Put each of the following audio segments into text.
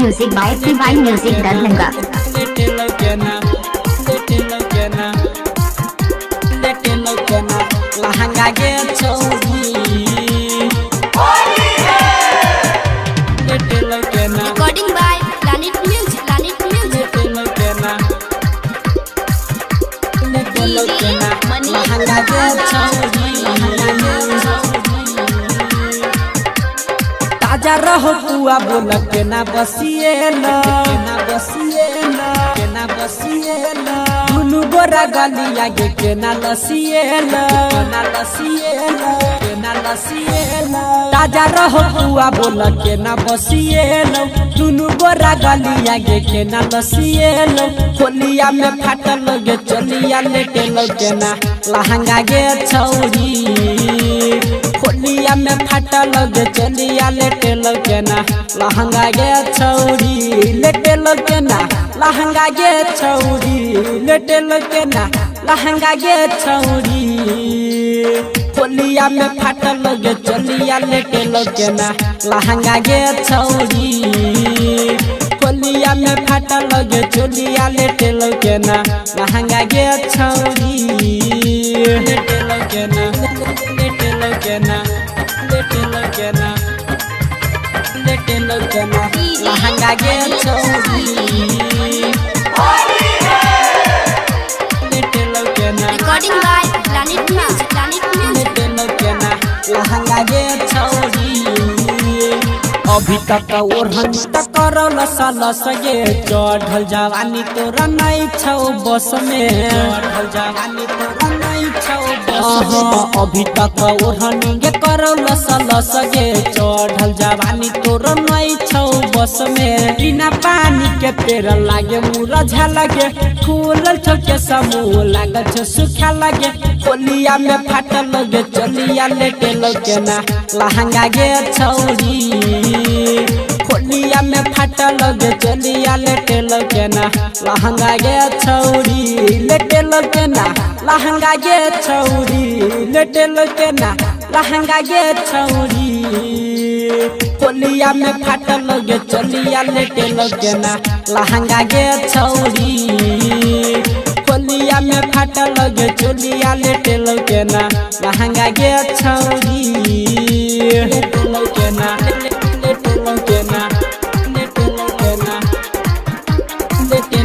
Music by PY Music Darhanga. लहंगा गे चौड़ी Recording by Lalit Music. लहंगा गे चौड़ी ताजा रहो पुआ बोल के ना बसिएला दुनु गोरा गलिया के ना लसिएला ताजा रहो पुआ बोल के ना बसिएला दुनु गोरा गलिया के ना लसिएला होलिया में फाटल गे चलिया लेके लगे ना लहंगा गे छौरी होलिया में फाटल गे चलिया लेके लगे ना लहंगा गे छौरी लेके लगे ना लहंगा गे छौरी लेके लगे ना लहंगा गे छौरी होलिया में फाटल गे चलिया लेके लगे ना लहंगा गे छौरी होलिया में फाटल गे चलिया लेके लगे ना लहंगा गे छौरी लेके लगे ना लहंगा गे छौरी Recording by Lalit Music. लहंगा गे छौरी अभी तक ओढ़न तक करल सलस गे चढ़ल जवानी तोरा नहीं छौ बस में अभी तक ओढ़न गे करल सलस गे चढ़ल जवानी तोरा नहीं छौ बस में बिना पानी के पेड़ लागे मुरझा लगे फूलल छौ के समूह लागल छौ सूखा लगे होलिया में फाटल लगे चलिया लेके लगे ना लहंगा गे छौरी होलिया में फाटल गे चलिया लेके लगे ना लहंगा गे छौरी लेके लगे ना लहंगा गे छौरी लेके लगे ना लहंगा गे छौरी होलिया में फाटल गे चलिया लेके लगे ना लहंगा गे छौरी होलिया में फाटल गे चलिया लेके लगे ना लहंगा गे छौरी लेके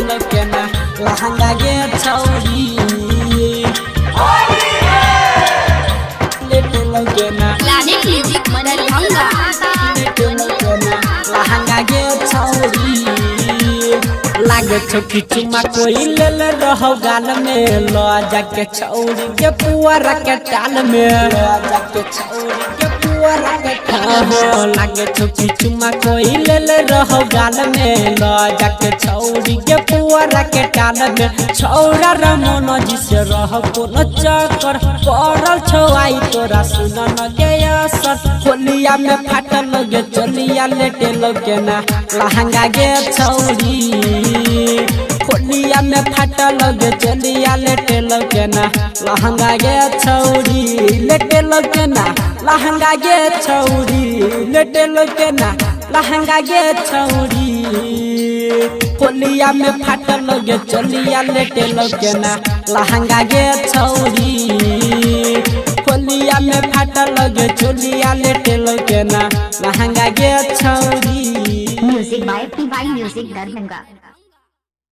लगे ना लहंगा गे छौरी लेके लगे ना Lalit Music Darhanga. लहंगा गे छौरी लागे छोटी चुमा कोई ले ले रहो गाल में लो जाके छौरी के पुअरा के टाल में लो जाके छौरी के पुअरा के लागे छोटी चुमा कोई ले ले रहो गाल में लो जाके छौरी के पुअरा के टाल में छौरा रमन जी से रहो कोनो चक्कर पड़ल छौआई तोरा सुन न गे असर होलिया में फाटल गे चलिया लेके लगे ना लहंगा गे छौरी होलिया में फाटल गे चलिया लेके लगे ना लहंगा गे छौरी लेके लगे ना लहंगा गे छौरी लेके लगे ना लहंगा गे छौरी होलिया में फाटल गे चलिया लेके लगे ना लहंगा गे छौरी होलिया में फाटल गे चलिया लेके लगे ना लहंगा गे छौरी Music by PY Music Darhanga.